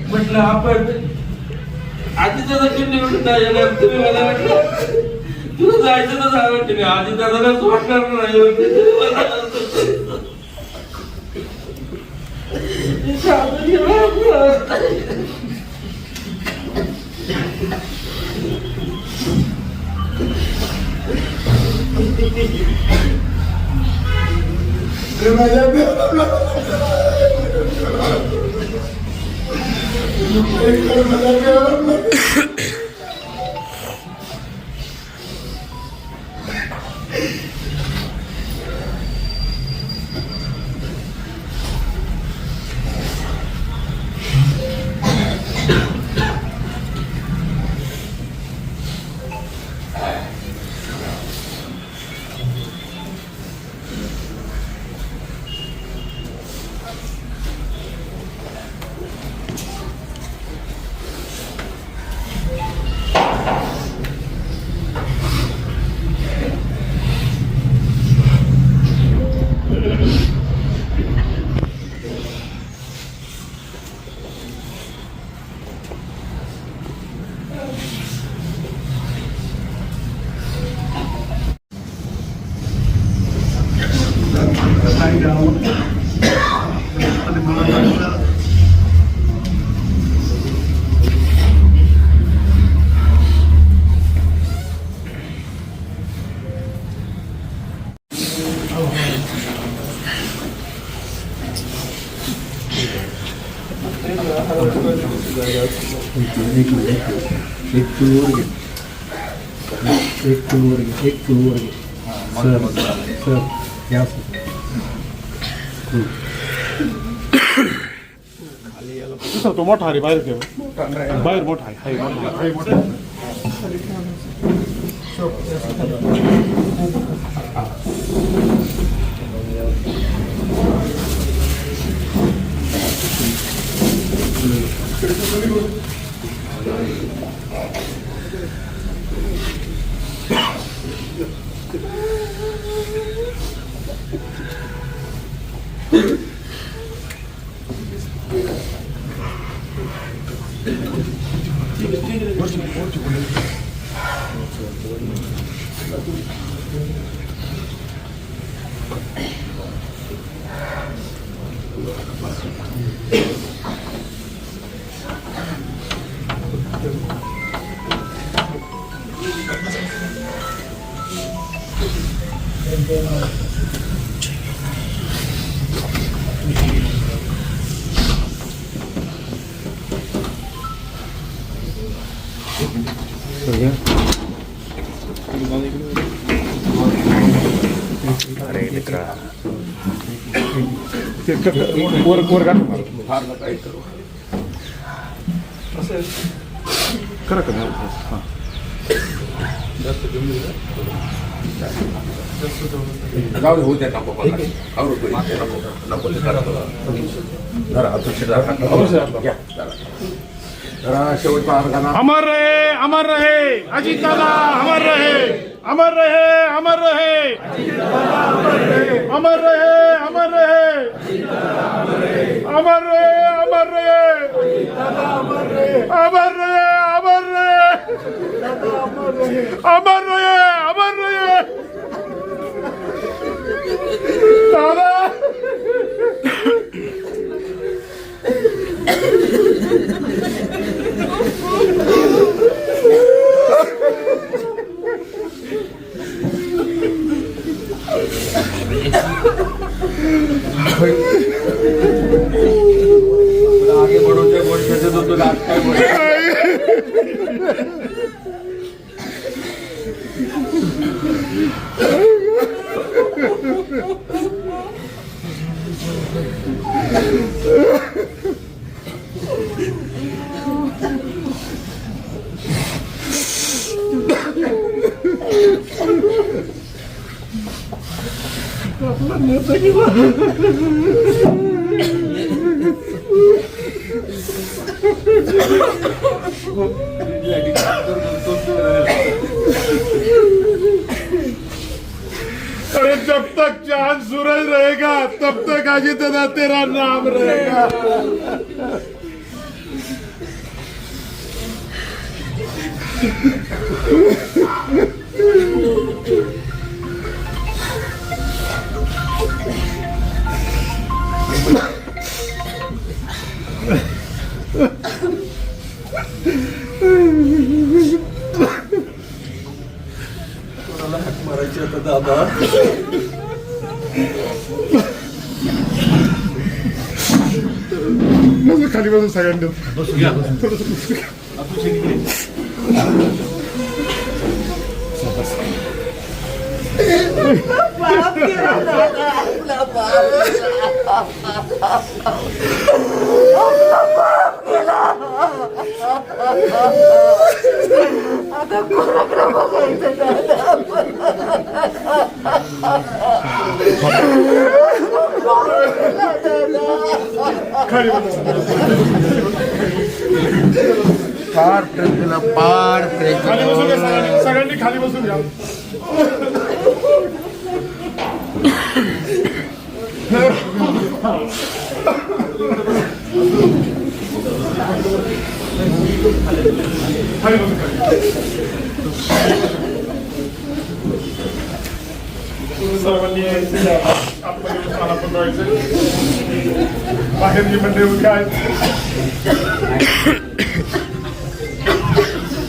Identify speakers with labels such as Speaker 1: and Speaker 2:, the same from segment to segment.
Speaker 1: म्हटलं आपण आधी दादा निवडून नाही येणार, तुम्ही मला म्हटलं तुला जायचं तर जा म्हटलं, आधी दादाला वाटणार नाही
Speaker 2: तो मोठा आहे बाहेर ठेव, बाहेर मोठा आहे मोठा
Speaker 3: अरे मित्रा
Speaker 2: वर गाठ
Speaker 1: फार काही करू
Speaker 2: करा करा हां
Speaker 1: जाऊ दे, होऊ द्या नको जरा अध्यक्ष जरा शेवटचा अर्घाना
Speaker 2: अमर रहे अजीत दादा, अमर रहे अमर रहे अमर रहे अमर रहे अमर रहे अमर रहे अमर रहे अमर रहे अमर रहे अमर रहे अमर रहे दादा
Speaker 1: आगे बढ़ो, गोड खेचत होतो, आज काय बोल
Speaker 2: अरे जब तक चांद सूरज रहेगा तब तक अजी दादा तेरा नाम रहेगा।
Speaker 1: मारायची आता दादा
Speaker 2: खाली बसून सगळ्यांनी
Speaker 4: आता कोणाकडे बघायचं दादा
Speaker 2: खाली खाली बसून घ्या सगळ्यांनी खाली बसून घ्या। खाली बसून सर्वांनी आतमध्ये मला पण जायचं, बाहेर जी मंडळी उभी आहेत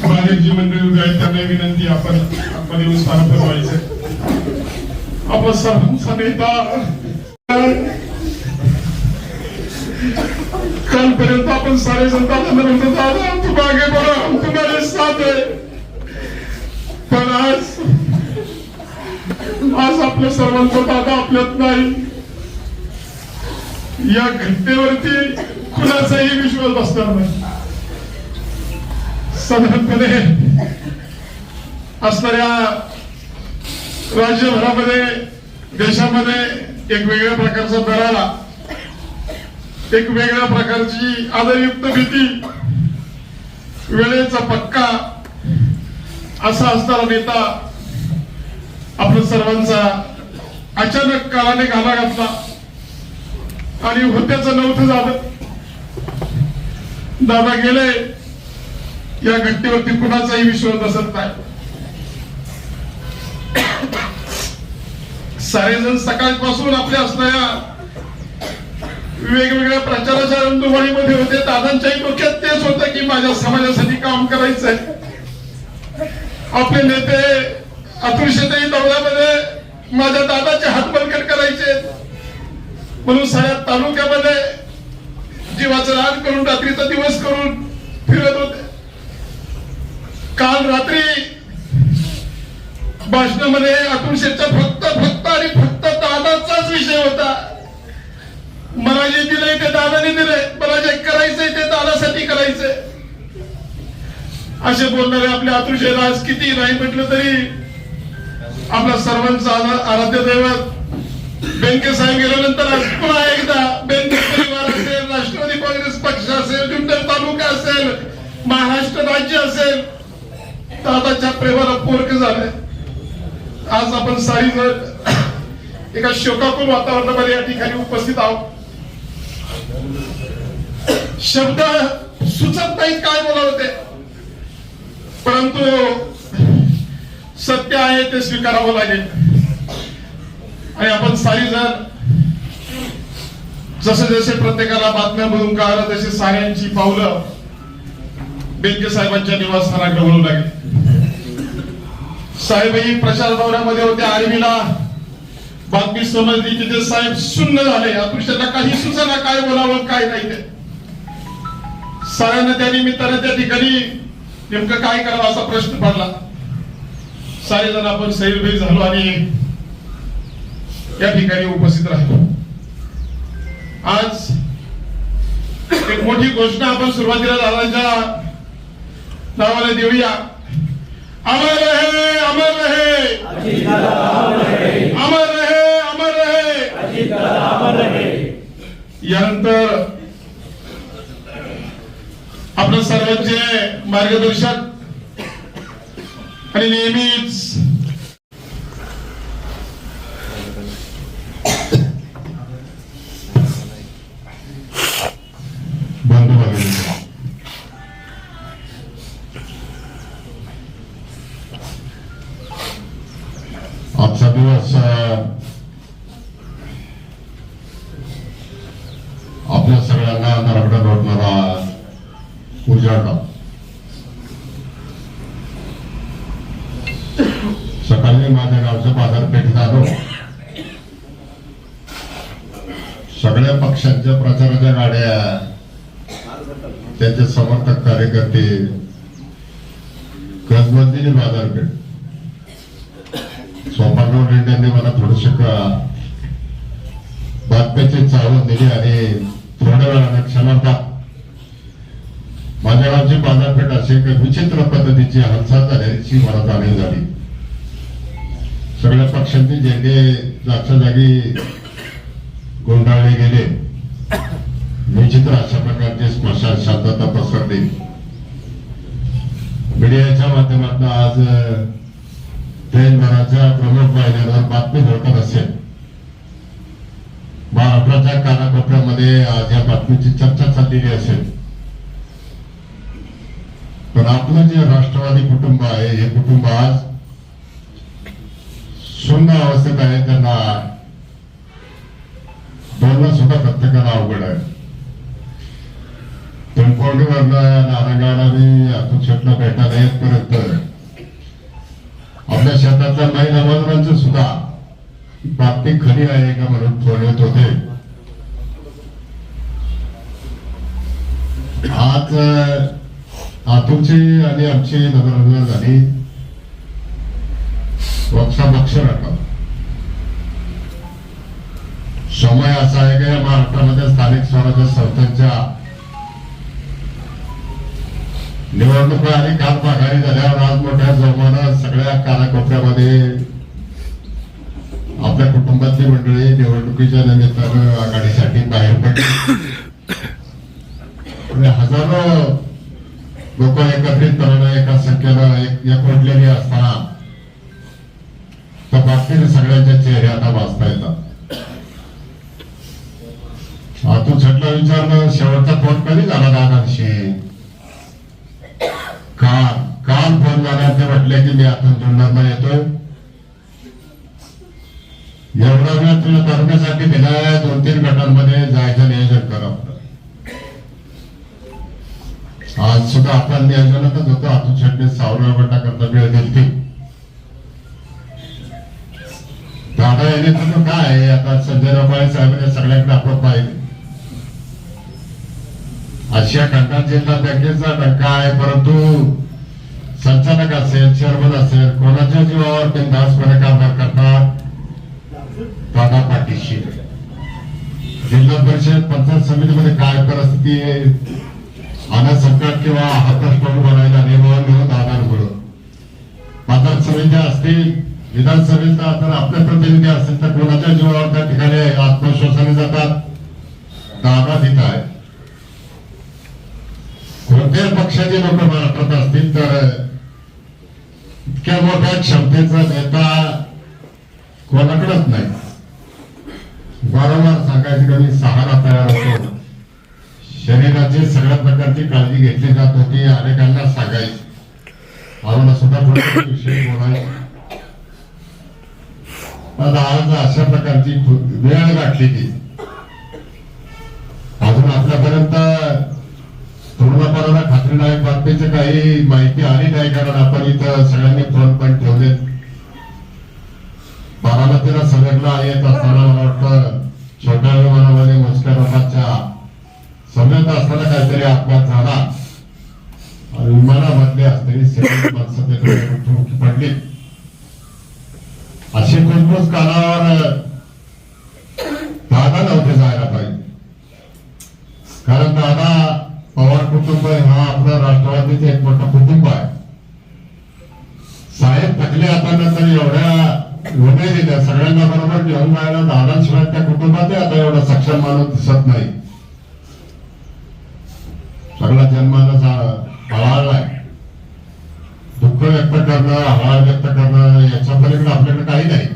Speaker 2: बाहेर जी मंडळी उभी आहेत त्यांना विनंती आपण आतमध्ये स्थान बनवायचं। आपण सर्वांचा नेता कालपर्यंत आपण सारे जनता म्हणतो दादा तू मागे बघा तुम्हाला साथ आहे, पण आज आपल्या सर्वांचा दादा आपल्यात नाही। या घटनेवरती कुणाचाही विश्वास बसणार नाही। साधारणपणे असणाऱ्या राज्यभरामध्ये देशामध्ये एक वेगळ्या प्रकारचा दरारा, एक वेगळ्या प्रकारची आदरयुक्त भीती, वेळेचा पक्का असा असणारा नेता आपल्या सर्वांचा अचानक काळाने घाला घातला आणि होत्याचं नव्हतं झालं। दादा गेले, या घटनेवरती कुणाचाही विश्वास बसत नाही। सारेजण सकाळपासून आपल्या असणाऱ्या वेगवेगळ्या प्रचाराच्या रणधुमाळीमध्ये होते। दादांच्याही डोक्यात तेच होतं की माझ्या समाजासाठी काम करायचंय। आपले नेते अतुलशेतही दौऱ्यामध्ये माझ्या दादाचे हात बळकट करायचे म्हणून साऱ्या तालुक्यामध्ये जीवाचं रान करून रात्रीचा दिवस करून फिरत होते। काल रात्री भाषणामध्ये अतुलशेठचा फक्त आणि फक्त दादाचाच विषय होता। मला जे दिलंय ते दादाने दिलंय, मला जे करायचंय ते दादासाठी करायचंय असे बोलणारे आपले अतुलशेठ आज किती नाही म्हटलं तरी आपल्या सर्वांचा आराध्य दैवत बेनके साहेब गेल्यानंतर आज पुन्हा एकदा बेनके परिवार असेल, राष्ट्रवादी काँग्रेस पक्ष असेल, जुन्नर तालुका असेल, महाराष्ट्र राज्य असेल, दादाच्या प्रेमाला पोरक झालंय। आज आपण सारी जण एका शोकाकुल वातावरणामध्ये या ठिकाणी उपस्थित आहोत। शब्द सुचत नाहीत काय बोलावं ते, परंतु सत्य आहे ते स्वीकारावं लागेल। आणि आपण सारी जण जसे जसे प्रत्येकाला बातम्यांमधून कळालं तसे साऱ्यांची पावलं बेनके साहेबांच्या निवासस्थानाकडे वळू लागली। साहेबही प्रचार दौऱ्यामध्ये होते। आर्मीला बातमी समजली तिथे साहेब शून्य झाले। अतुलशेठला काही सुचना काय बोलावं काय नाही ते। साऱ्यांना त्या निमित्ताने त्या ठिकाणी नेमकं काय करावं असा प्रश्न पडला। सारे जण आपण सैरभैर झालो आणि या ठिकाणी उपस्थित राहिलो। आज एक मोठी घोषणा आपण सुरुवातीला दादांच्या नावाने देऊया। अमर रहे, अमर रहे, अमर रहे, अमर रहे। यानंतर आपल्या सर्वांचे मार्गदर्शक आणि नेहमीच बंधू भगिनी, आजचा दिवस आपल्या सगळ्यांना नरकडे लोटणारा उजाडा. सकाळी माझ्या गावच्या बाजारपेठेत आलो. सगळ्या पक्षांच्या प्रचाराच्या गाड्या, त्यांचे समर्थक कार्यकर्ते, गजबजलेली बाजारपेठ. सोपानराव रेड्ड्यांनी मला थोडस बातम्याची चावल दिली आणि थोड्या वेळाने क्षणार्धात माझ्या गावची बाजारपेठ अशी एक विचित्र पद्धतीची हालचाल झाल्याची मला जाणीव झाली. सगळ्या पक्षांचे झेंडे जागच्या जागी गोंधळले गेले. विचित्र अशा प्रकारची स्मशान शांतता पसरली. मीडियाच्या माध्यमातून आज देशभराच्या प्रमुख वाहिन्यांवर बातमी घडत असेल. महाराष्ट्राच्या कानाकोपऱ्यामध्ये आज या बातमीची चर्चा चाललेली असेल. पण आपलं जे राष्ट्रवादी कुटुंब आहे, हे कुटुंब आज शून्य अवस्थेत आहे. त्यांना बोलणं सुद्धा प्रत्येकाला अवघड आहे. पिंपवडीवरनं नारायणगावला मी अतुल शेटला भेटायला येतपर्यंत आपल्या शेतातल्या महिला बांधवांचं सुद्धा बातमी खरी आहे का म्हणून फोन येत होते. आज अतुलची आणि आमची नजर झाली पक्ष राखा. समय असा आहे की महाराष्ट्रामध्ये स्थानिक स्वराज्य संस्थांच्या निवडणुका आणि काल माघारी झाल्यावर आज मोठ्या जोमानं सगळ्या कानाकोपऱ्यामध्ये आपल्या कुटुंबातली मंडळी निवडणुकीच्या निमित्तानं आघाडीसाठी बाहेर पडली. हजारो लोक एकत्रितपणे एका संख्येनं एकवटलेली असताना त्या बाबतीत सगळ्यांच्या चेहरे आता वाचता येतात. अतुल शेटला विचारलं, शेवटचा फोन कधी झाला दादांशी? काल फोन झाला. ते म्हटले की मी आता जुन्नरला येतोय. एवढा वेळ तुला करण्यासाठी दिलाय. 2-3 गटांमध्ये जायचं नियोजन करा. आज सुद्धा आपण नियोजनातच होतो. अतुल शेटने सावरा गटाकरता वेळ दिली. दादा याने तुझं काय आता संजय राऊत साहेबांनी सगळ्यांकडे आपण पाहिजे. आशिया खंडात जिल्हा बँकेचा धक्का आहे, परंतु संचालक असेल, चेअरमन असेल, कोणाच्या जीवावर बिनधास्तपणे कारभार करतात दादा पाठीशी. जिल्हा परिषद पंचायत समितीमध्ये काय परिस्थिती आहे, अनासंकट किंवा हा प्रश्न बनायला निवडून दादांमुळे. बाजार समित्या असतील, विधानसभेचा तर आपले प्रतिनिधी असतील तर कोणाच्या जीवावर त्या ठिकाणी आत्मविश्वासाने जातात. दादा तिथं आहे. कोणत्याही पक्षाचे लोक महाराष्ट्रात असतील तर इतक्या मोठ्या क्षमतेचा नेता कोणाकडेच नाही. वारंवार सांगायचे की मी सहारा तयार होतो. शरीराची सगळ्या प्रकारची काळजी घेतली जात होती. अनेकांना सांगायची, आम्हाला सुद्धा विषय बोलायचे. आज अशा प्रकारची वेळ गाठलेली अजून आपल्यापर्यंत पूर्णपणाला खात्रीलायक बातमीची काही माहिती आली नाही. कारण आपण इथं सगळ्यांनी फोन पण ठेवले. बारामतीला सगळ्यांना येत असताना मला वाटतं छोट्या विमानामध्ये मोजक्या लोकांच्या समेत असताना काहीतरी अपघात झाला आणि विमानामधले असलेली सगळी माणसं ते पडली. अशी कुणकुस कानावर दादा नव्हते जायला पाहिजे. कारण दादा पवार कुटुंब हा आपला राष्ट्रवादीचे एक मोठं कुटुंब आहे. साहेब थकले आता नंतर एवढ्या निर्णय दिला सगळ्यांना बरोबर घेऊन जायला दादांशिवाय त्या कुटुंबात आता एवढा सक्षम माणूस दिसत नाही. सगळा जन्माला हळहळलाय. दुःख व्यक्त करणं, हळहळ व्यक्त करणं याच्या पलीकडे आपल्याकडे काही नाही.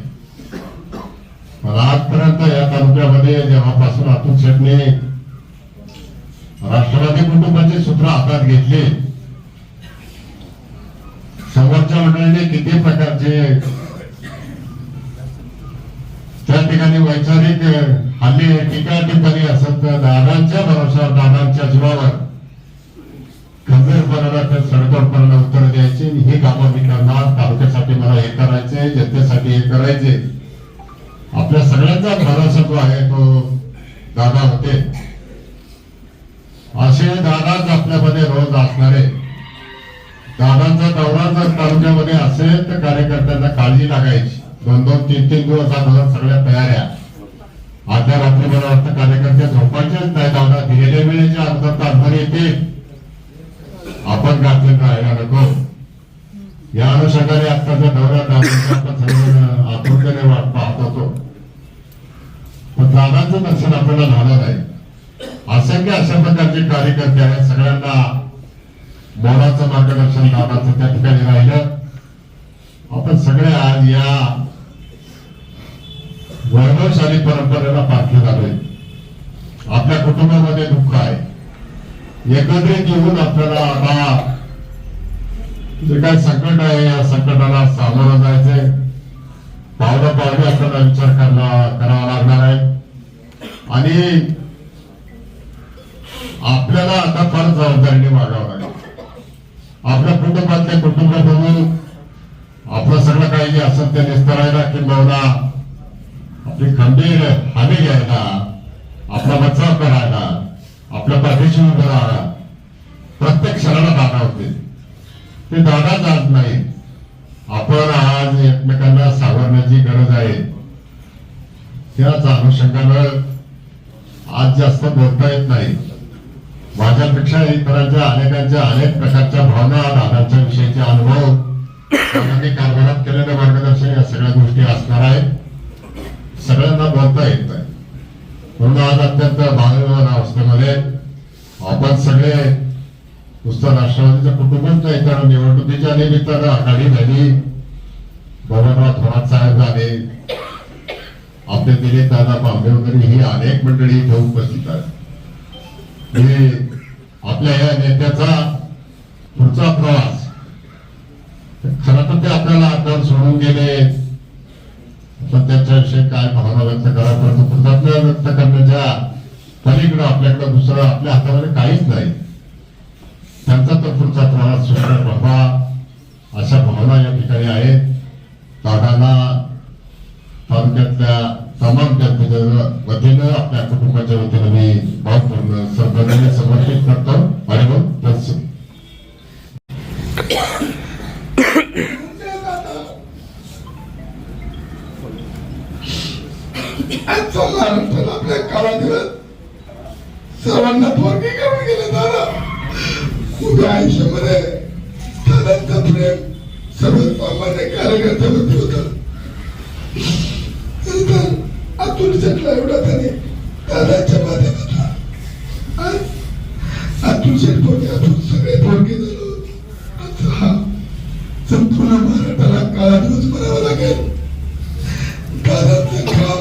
Speaker 2: पण आजपर्यंत या तालुक्यामध्ये जेव्हापासून अतुल शेटने राष्ट्रवादी कुटुंबाचे सूत्र हातात घेतले, समोरच्या मंडळीने किती प्रकारचे त्या ठिकाणी वैचारिक हल्ली टीका टिप्पणी असत, दादांच्या भरोशावर, दादांच्या जीवावर खंबीरपणाला तर सडकोडपणाला उत्तर द्यायचे. ही कामं मी करणार, तालुक्यासाठी मला हे करायचे, जनतेसाठी हे करायचे. आपल्या सगळ्यांचा भरोसा जो आहे तो दादा होते. असे दादाच आपल्यामध्ये रोज असणारे. दादांचा दौरा जर तालुक्यामध्ये असेल तर कार्यकर्त्यांना काळजी लागायची. 2-2, 3-3 दिवस अगोदर सगळ्या तयाऱ्या. आजच्या रात्री मला वाटतं कार्यकर्ते झोपायचेच नाही. दादा दिलेल्या वेळेच्या अगोदर तासभर येते, आपण गाठले राहायला नको. या अनुषंगाने आत्ताच्या दौऱ्यात आपण सर्वजण आतुरतेने वाट पाहत होतो. पण दादांचं दर्शन आपल्याला झालं नाही. असंख्य अशा प्रकारचे कार्यकर्ते आहेत. सगळ्यांना मोलाचं मार्गदर्शन दादाचं त्या ठिकाणी राहिलं. आपण सगळे आज या वैभवशाली परंपरेला पाठले झालोय. आपल्या कुटुंबामध्ये दुःख आहे. एकत्रित येऊन आपल्याला आता जे काय संकट आहे या संकटाला सामोरं जायचंय. पावलं पावले आपल्याला विचार करावा लागणार आहे. आणि आपल्याला आता फार जबाबदारीने वागावं लागेल. आपल्या कुटुंबातले कुटुंब बघून आपलं सगळं काही जे असत ते निस्तरायला किंबहुना आपली खंबीर हमी घ्यायला, आपला बचाव करायला, आपल्या पाठीशी उभं राहायला प्रत्येक क्षणाला दादा होते. ते दादाच आज नाही. आपण आज एकमेकांना सावरण्याची गरज आहे. त्याच अनुषंगानं आज जास्त बोलता येत नाही. माझ्यापेक्षा इतरांच्या अनेकांच्या अनेक प्रकारच्या भावना, दादांच्या विषयीचे अनुभव, दादांनी कारभारात केलेलं मार्गदर्शन या सगळ्या गोष्टी असणार आहेत. सगळ्यांना बोलता येत नाही. म्हणून आज अत्यंत भावनिक अवस्थेमध्ये आपण सगळे नुसतं राष्ट्रवादीचं कुटुंबच नाही तर निवडणुकीच्या निमित्तानं आघाडी झाली. बबनराव थोरात साहेब झाले, आपले दिलीप दादा बांबे वगैरे ही अनेक मंडळी इथे उपस्थित आहेत. आपल्या या नेत्याचा पुढचा प्रवास खरं तर ते आपल्याला आत्ता सोडून गेले. पण त्याच्याविषयी काय भावना व्यक्त करायला पडतो, कृतज्ञता व्यक्त करण्याच्या पलीकडे आपल्याकडे दुसरं आपल्या हातामध्ये काहीच नाही. त्यांचा तो पुढचा प्रवास सुंदर व्हावा अशा भावना या ठिकाणी आहेत. दादांना तालुक्यातल्या तमाम जनतेच्या वतीनं, आपल्या कुटुंबाच्या वतीनं मी भावपूर्ण श्रद्धांजली समर्पित करतो. हरिओम तत्सत. आपल्या काळात सर्वांना थोरके करून गेले दादा. उभ्या आयुष्यामध्ये दादांचं प्रेम सर्वसामान्य कार्यकर्त्यावरती होतं. अतुल शेटला एवढा त्याने दादाच्या माध्यमातून अतुल शेट थोडके, आपण सगळे थोडके झालो. हा संपूर्ण महाराष्ट्राला काळा दिवस म्हणावा लागेल. दादाचं काम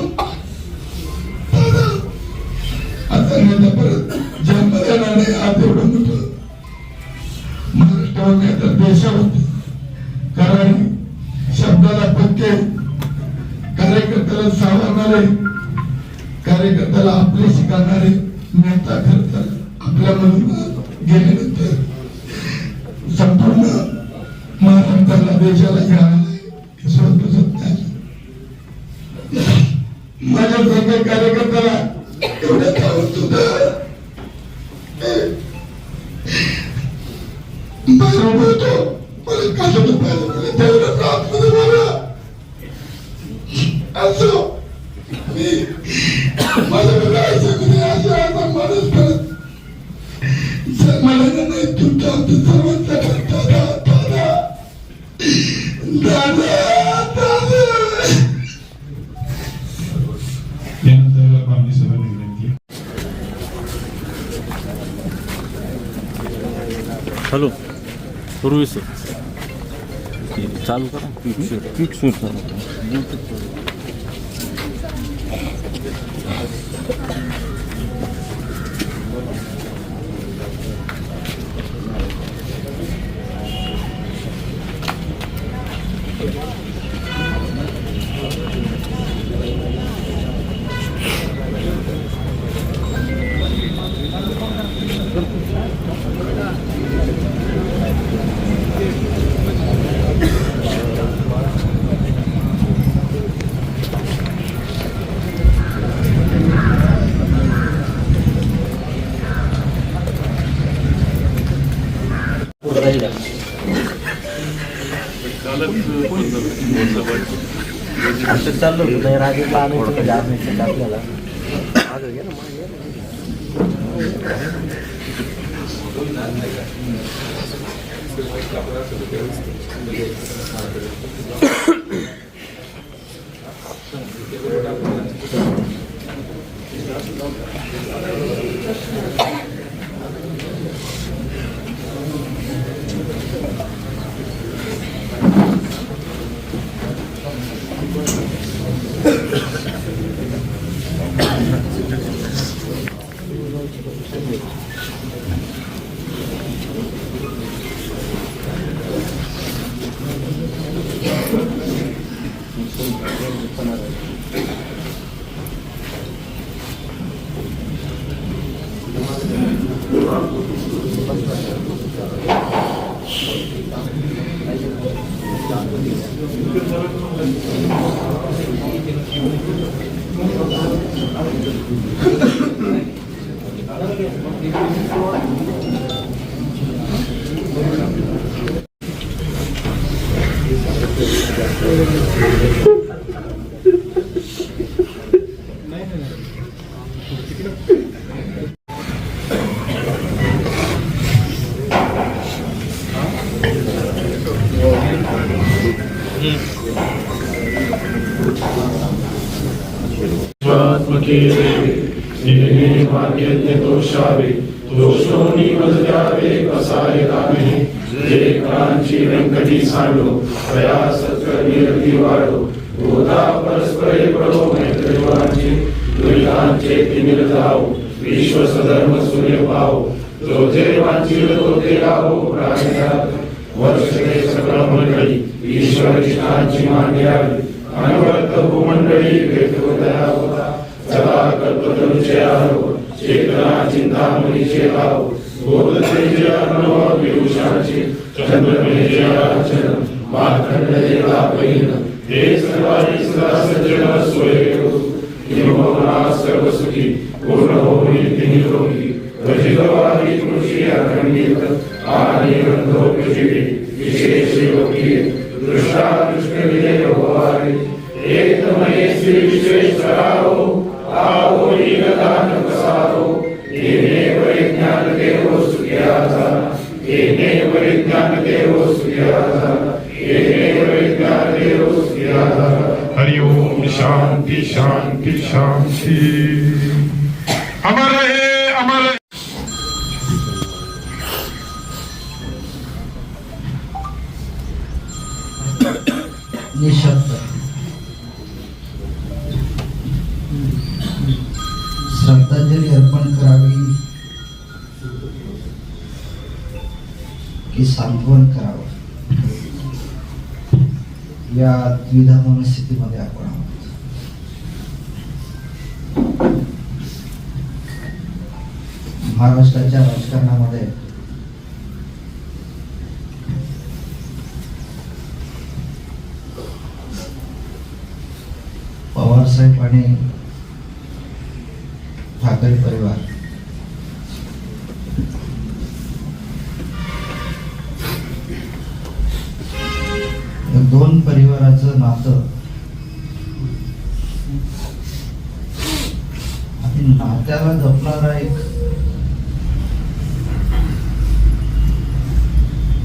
Speaker 2: दादा आता नेता परत जन्माला येणार नाही. आज एवढं मोठं महाराष्ट्रावर नाही तर देशावर कारण शब्दाला पक्के, कार्यकर्त्याला सावरणारे, कार्यकर्त्याला आपले शिकवणारे नेता खर तर आपल्यामधून गेल्यानंतर संपूर्ण महाराष्ट्राला देशाला घ्यायला स्वतःच नाही. माझ्या सगळ्या कार्यकर्त्याला एवढं आवडत होतं. बोलतो मला कसं पाहिजे तेवढं आतमध्ये मला असो मी माझ्याकडे असा माणूस परत मला नाही तुमच्या आमच्या सर्वांचा दादा दादा दादा दादा
Speaker 5: हॅलो पूर्वी सर चालू करा क्विक शूट
Speaker 3: चाललो राजेशला आणायचं आपल्याला
Speaker 2: दोषावे दोषोनी बजद्यावे कसाय कामे जे कांची व्यंकटी सांडो प्रयास निर्ती वाढो गोदा परस्परे पडो मैत्रिवांची दुरितांचे तिमिर जाओ विश्व सधर्म सूर्य पाओ जो जे वांचिल तो ते राहो प्राण्यात वर्षे सकळ मंडळी ईश्वर इष्टांची मान्यावी अनवर्त भूमंडळी भेटवतया होता सदा कल्पतरुचे आरो चेतना चिंतामणीचे भाव बोधतेचे अनुभव विभूषणाचे चंद्रमेचे अर्चन मार्कंड देवा बहीण हे सर्वांनी सदा सज्जन सोयेरो किंबहुना सर्व सुखी पूर्ण होईल ती निरोगी रजितवादी कृषी अखंडित आणि गंधोपजीवी विशेष योगी दृष्टा दृष्ट विजय होवारे एकमय श्री विश्वेश्वराहो आओ ईगदान प्रसादो येने परिज्ञान देवो सुखियाचा येने परिज्ञान देवो सुखियाचा येने परिज्ञान देवो सुखियाचा हरि ओम शांति शांति शांति अमर रहे अमर
Speaker 6: निशब्द श्रद्धांजली अर्पण करावी की सांत्वन करावं या द्विधा मनस्थितीमध्ये आपण आहोत. महाराष्ट्राच्या राजकारणामध्ये पवारसाहेब आणि ठाकरे परिवार या दोन परिवाराचं नातं आणि नात्याला जपणारा एक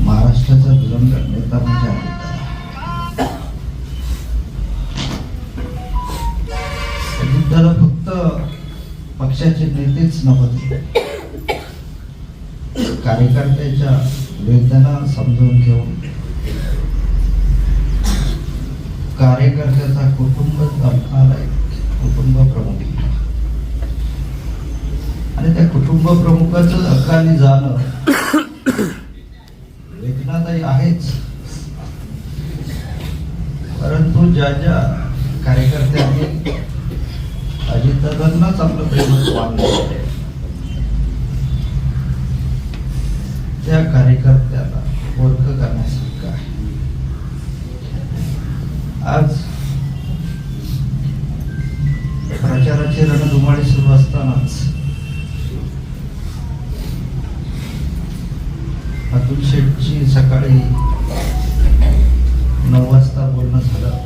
Speaker 6: महाराष्ट्राचा दिवंगत नेता म्हणजे अजितदादा फक्त पक्षाचे नेतेच नव्हते, कार्यकर्त्याच्या वेदना समजून घेऊन कार्यकर्त्याचा कुटुंब जपणारा एक कुटुंब प्रमुख आणि त्या कुटुंब प्रमुखाचं अकाली जाणं वेदनादायी आहेच, परंतु ज्या ज्या कार्यकर्त्यांनी अजितदादांनाच आपलं प्रेमच मानलं त्या कार्यकर्त्याला ओळख करण्यासारखं आहे. आज प्रचाराची रणधुमाळी सुरू असतानाच अतुल शेठची सकाळी 9 वाजता बोलणं झालं.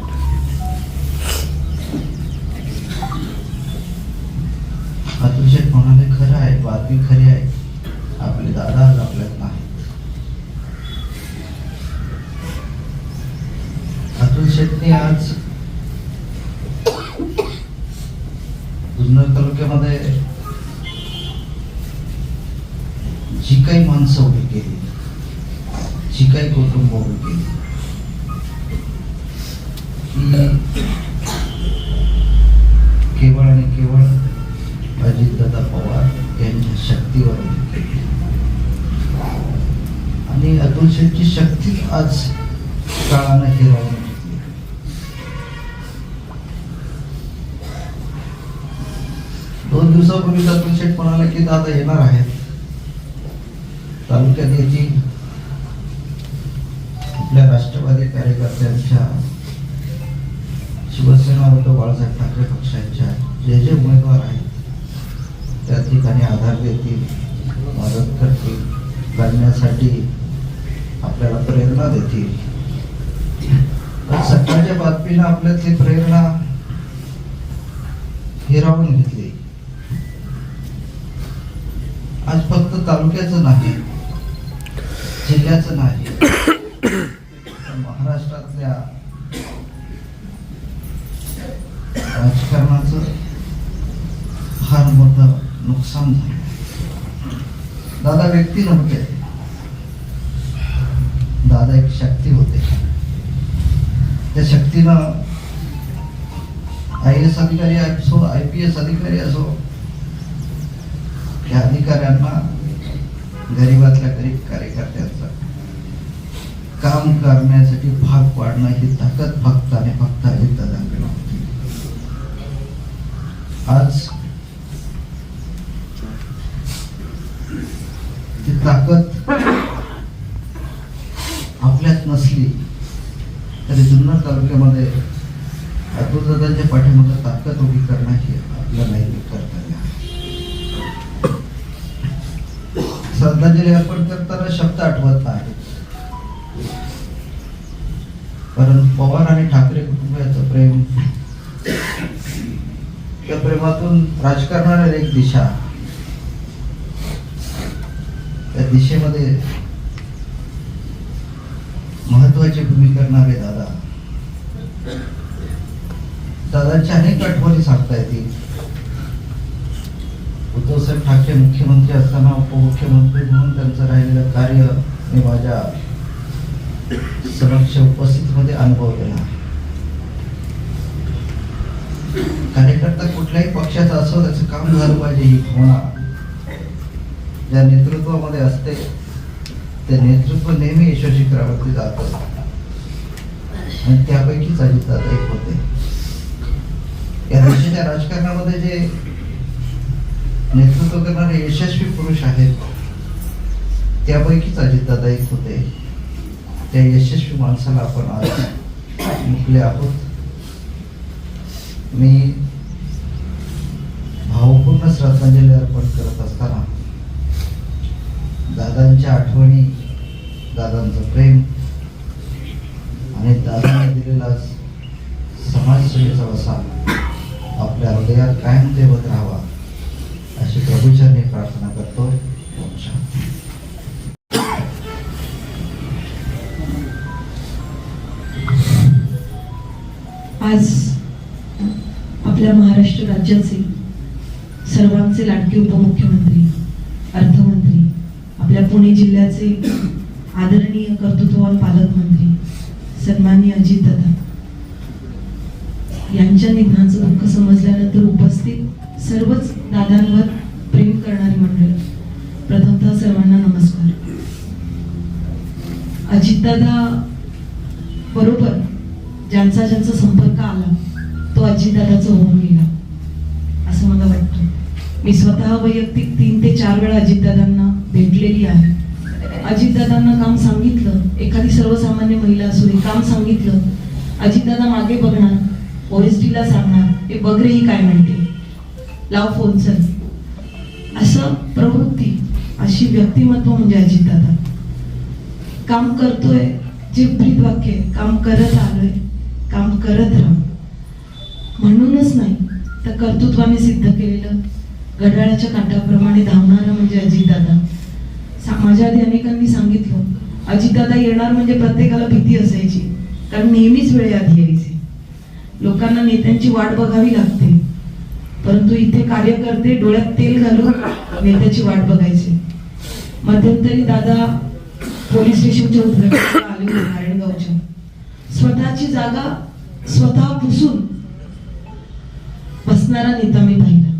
Speaker 6: अतुल शेठ म्हणाले, खरं आहे, बातमी खरी आहे, आपले दादा आज आपल्यात नाहीत. अतुल शेठने आज जुन्नर तालुक्यामध्ये जी काही माणसं उभी केली, जी काही कुटुंब उभी केली, ती केवळ आणि केवळ अजितदादा पवार यांच्या शक्तीवर उभी केली. आणि अतुल शेठची शक्ती आज काळानं हिरावून घेतली. दोन दिवसापूर्वी अतुल शेठ म्हणाला की दादा येणार आहेत, तालुक्यात येतील, आपल्या राष्ट्रवादी कार्यकर्त्यांच्या, शिवसेना उद्धव बाळासाहेब ठाकरे पक्षांच्या जे जे उमेदवार आहेत त्या ठिकाणी आधार देतील, मदत करतील, लढण्यासाठी आपल्याला प्रेरणा देतील. तर सकाळच्या बातमीनं आपल्यातली प्रेरणा हिरावून घेतली. आज फक्त तालुक्याचं नाही, जिल्ह्याचं नाही, महाराष्ट्रातल्या राजकारणाचं फार मोठं नुकसान झालं. दादा व्यक्ती नव्हते, दादा एक शक्ती होते. त्या शक्तीनं IAS अधिकारी असो, IPS अधिकारी असो, त्या अधिकाऱ्यांना गरीबातल्या गरीब कार्यकर्त्यांचं काम करण्यासाठी भाग पाडणं ही ताकद फक्त आणि फक्त अजितदादांकडे होती. आज ती ताकद आपल्यात नसली तरी जुन्नर तालुक्यामध्ये अतुलदादांच्या पाठीमागे ताकद उभी करणं हे आपलं नैतिक कर्तव्य आहे. श्रद्धांजली अर्पण करताना शब्द आठवत नाही, परंतु पवार आणि ठाकरे कुटुंबाचं प्रेम, त्या प्रेमातून राजकारणाला एक दिशा, त्या दिशेमध्ये महत्वाची भूमिका करणारे दादा, दादांच्या अनेक आठवणी सांगता येतील. उद्धवसाहेब ठाकरे मुख्यमंत्री असताना उपमुख्यमंत्री म्हणून त्यांचं राहिलेलं कार्य मी माझ्या समक्ष उपस्थितीमध्ये अनुभवलेला आहे. कार्यकर्ता कुठल्याही पक्षाचा असो, त्याचं काम झालं पाहिजे ही भावना ज्या नेतृत्वामध्ये असते, ते नेतृत्व नेहमी यशस्वी करावं जातं आणि त्यापैकीच अजितदादा एक होते. या देशाच्या राजकारणामध्ये जे नेतृत्व करणारे यशस्वी पुरुष आहेत त्यापैकीच अजितदादा एक होते. त्या यशस्वी माणसाला आपण आज मुकले आहोत. मी भावपूर्ण श्रद्धांजली अर्पण करत असताना दादांच्या आठवणी, दादांचं प्रेम आणि दादांनी दिलेला समाजसेवेचा वसा आपल्या हृदयात कायम ठेवत राहावा अशी प्रभूचरणी प्रार्थना करतो. ओम शांती.
Speaker 7: आज आपल्या महाराष्ट्र राज्याचे सर्वांचे लाडके उपमुख्यमंत्री, अर्थमंत्री, आपल्या पुणे जिल्ह्याचे आदरणीय कर्तृत्ववान पालकमंत्री सन्माननीय अजितदादा यांच्या निधनाचं दुःख समजल्यानंतर उपस्थित सर्वच दादांवर प्रेम करणारी मंडळी, प्रथमतः सर्वांना नमस्कार. अजितदादा बरोबर ज्यांचा संपर्क आला तो अजितदादाचा होऊन गेला असं मला वाटतं. मी स्वतः वैयक्तिक 3 ते 4 वेळा अजितदादांना भेटलेली आहे. अजितदादांना काम सांगितलं, एखादी सर्वसामान्य महिला असू दे, काम सांगितलं, अजितदादा मागे बघणार, OSD ला सांगणार, हे बघ रे ही काय म्हणते, लाव फोन चल, असं प्रवृत्ती, अशी व्यक्तिमत्व म्हणजे अजितदादा. काम करतोय जे ब्रीद वाक्य आहे, काम करत आलोय, काम करत राहू, म्हणूनच नाही तर कर्तृत्वाने सिद्ध केलेलं घड्याळाच्या काटाप्रमाणे धावणारा म्हणजे अजितदादा. माझ्या आधी अनेकांनी सांगितलं अजितदादा येणार म्हणजे प्रत्येकाला भीती असायची, कारण नेहमीच वेळेआधी यायचे. लोकांना नेत्यांची वाट बघावी लागते, परंतु इथे कार्यकर्ते डोळ्यात तेल घालून नेत्याची वाट बघायचे. मध्यंतरी दादा पोलीस स्टेशनच्या उद्घाटनाला आले होते नारायणगावच्या. स्वतःची जागा स्वतः पुसून बसणारा नेता मी पाहिला,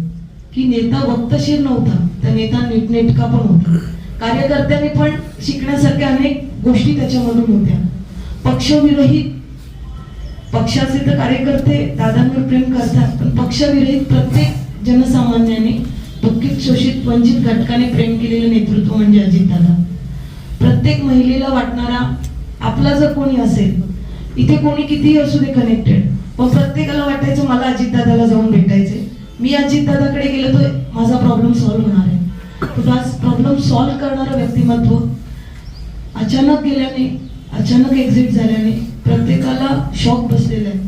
Speaker 7: की नेता वक्तशीर नव्हता, तर नेता नीटनेटका पण होता. कार्यकर्त्यांनी पण शिकण्यासारख्या अनेक गोष्टी त्याच्यामधून होत्या. पक्षविरहित, पक्षाचे तर कार्यकर्ते दादांवर प्रेम करतात, पण पक्षविरहित प्रत्येक जनसामान्याने, दुःखित, शोषित, वंचित घटकाने प्रेम केलेलं नेतृत्व म्हणजे अजितदादा. प्रत्येक महिलेला वाटणारा आपला जर कोणी असेल, इथे कोणी कितीही असू दे कनेक्टेड, पण प्रत्येकाला वाटायचं मला अजितदादाला जाऊन भेटायचे, मी अजितदादाकडे गेलो तर माझा प्रॉब्लेम सॉल्व्ह होणार आहे. प्रॉब्लेम सॉल्व्ह करणारं व्यक्तिमत्व अचानक गेल्याने, अचानक एक्झिट झाल्याने प्रत्येकाला शॉक बसलेला आहे.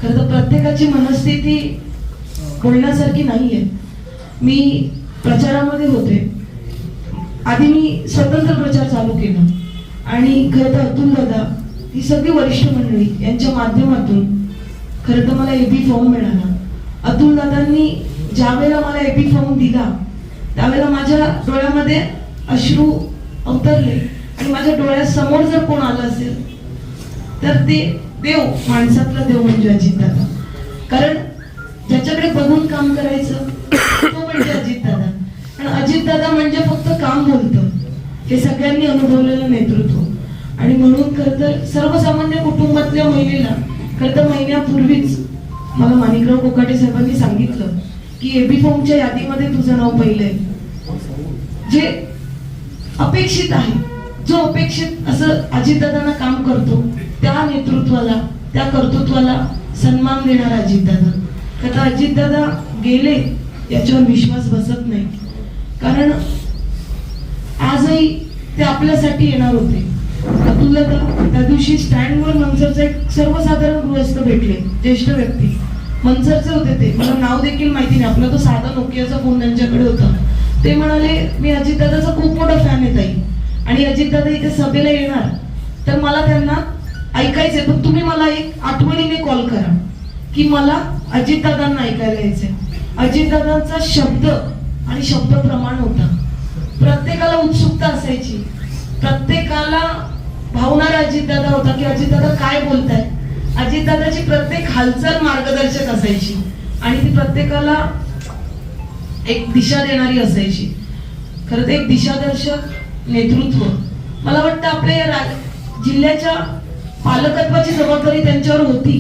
Speaker 7: खरं तर प्रत्येकाची मनस्थिती बोलण्यासारखी नाहीये. मी प्रचारामध्ये होते, आधी मी स्वतंत्र प्रचार चालू केला आणि खरं तर अतुल दादा, ही सगळी वरिष्ठ मंडळी यांच्या माध्यमातून खरं तर मला एबी फॉर्म मिळाला. अतुल दादांनी ज्या वेळेला मला एबी फॉर्म दिला त्यावेळेला माझ्या डोळ्यामध्ये अश्रू अवतरले आणि माझ्या डोळ्यासमोर जर कोण आलं असेल तर ते देव, माणसातला देव म्हणजे अजितदादा. कारण ज्याच्याकडे बघून काम करायचं तो म्हणजे अजितदादा. आणि अजितदादा म्हणजे फक्त काम बोलतं, हे सगळ्यांनी अनुभवलेलं नेतृत्व. आणि म्हणून खरं तर सर्वसामान्य कुटुंबातल्या महिलेला खरं तर महिन्यापूर्वीच मला माणिकराव कोकाटे साहेबांनी सांगितलं की एबी फॉर्मच्या यादीमध्ये तुझं नाव पहिलंय. जे अपेक्षित आहे, जो अपेक्षित असं अजितदादांना काम करतो त्या नेतृत्वाला, त्या कर्तृत्वाला सन्मान देणारा अजितदादा. आता अजितदादा गेले याच्यावर विश्वास बसत नाही, कारण आजही ते आपल्यासाठी येणार होते. अतुल दादा त्या दिवशी स्टँडवर मंचरचा एक सर्वसाधारण गृहस्थ भेटले, ज्येष्ठ व्यक्ती, मंचरचे होते ते, मला नाव देखील माहिती नाही, आपला तो साधा नोकियाचा फोन त्यांच्याकडे होता. ते म्हणाले मी अजितदादाचा खूप मोठा फॅन आहे ताई, आणि अजितदादा इथे सभेला येणार तर मला त्यांना ऐकायचंय, पण तुम्ही मला एक आठवणीने कॉल करा की मला अजितदादांना ऐकायला यायचंय. अजितदादांचा शब्द आणि शब्द प्रमाण होता. प्रत्येकाला उत्सुकता असायची, प्रत्येकाला भावणारा अजितदादा होता की अजितदादा काय बोलताय. अजितदादाची प्रत्येक हालचाल मार्गदर्शक असायची आणि ती प्रत्येकाला एक दिशा देणारी असायची. खरं तर एक दिशादर्शक नेतृत्व. मला वाटतं आपल्या या जिल्ह्याच्या पालकत्वाची जबाबदारी त्यांच्यावर होती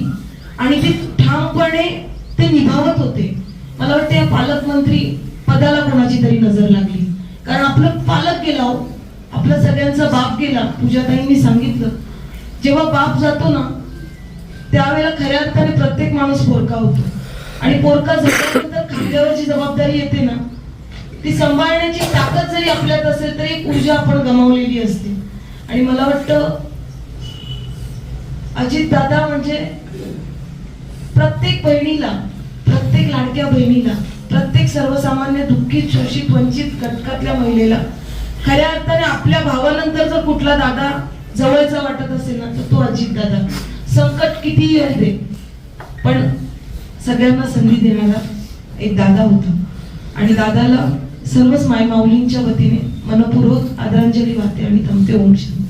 Speaker 7: आणि ती ठामपणे ते निभावत होते. मला वाटतं या पालकमंत्री पदाला कोणाची तरी नजर लागली, कारण आपलं पालक गेला, आपला सगळ्यांचा बाप गेला. पूजाताईंनी सांगितलं जेव्हा बाप जातो ना त्यावेळेला खऱ्या अर्थाने प्रत्येक माणूस पोरका होतो, आणि पोरका झाल्यानंतर खांद्यावर जी जबाबदारी येते ना ती सांभाळण्याची ताकद जरी आपल्यात असेल तरी एक ऊर्जा आपण गमावलेली असते. आणि मला वाटतं अजित दादा म्हणजे प्रत्येक बहिणीला, प्रत्येक लाडक्या बहिणीला, प्रत्येक सर्वसामान्य दुःखित, शोषित, वंचित घटकातल्या महिलेला खऱ्या अर्थाने आपल्या भावानंतर जर कुठला दादा जवळचा वाटत असेल ना तर तो अजित दादा. संकट कितीही येऊ दे पण सगळ्यांना संधी देणारा एक दादा होता. आणि दादाला सर्वच मायमाऊलींच्या वतीने मनपूर्वक आदरांजली वाहते आणि थांबते. ओम शांती.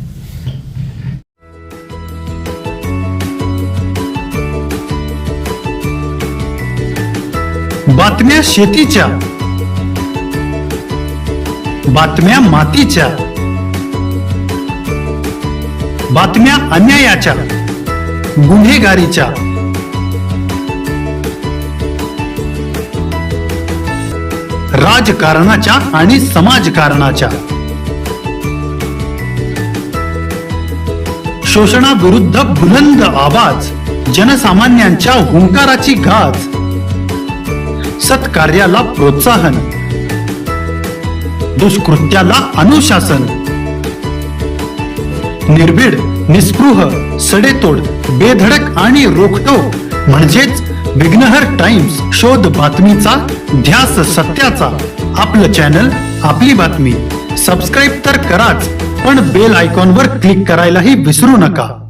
Speaker 8: बातम्या शेतीच्या, बातम्या मातीच्या, बातम्या अन्यायाच्या, गुन्हेगारीच्या, राजकारणाच्या आणि समाजकारणाच्या, शोषणाविरुद्ध बुलंद आवाज, जनसामान्यांच्या हुंकाराची गाज, सत्कार्याला प्रोत्साहन, दुष्कृत्याला अनुशासन, निर्भीड, निस्पृह, सडेतोड, बेधडक आणि रोखटोक म्हणजेच विघ्नहर टाइम्स. शोध बातमीचा, ध्यास सत्याचा. आपलं चॅनल, आपली बातमी. सबस्क्राईब तर कराच, पण बेल आयकॉनवर क्लिक करायलाही विसरू नका.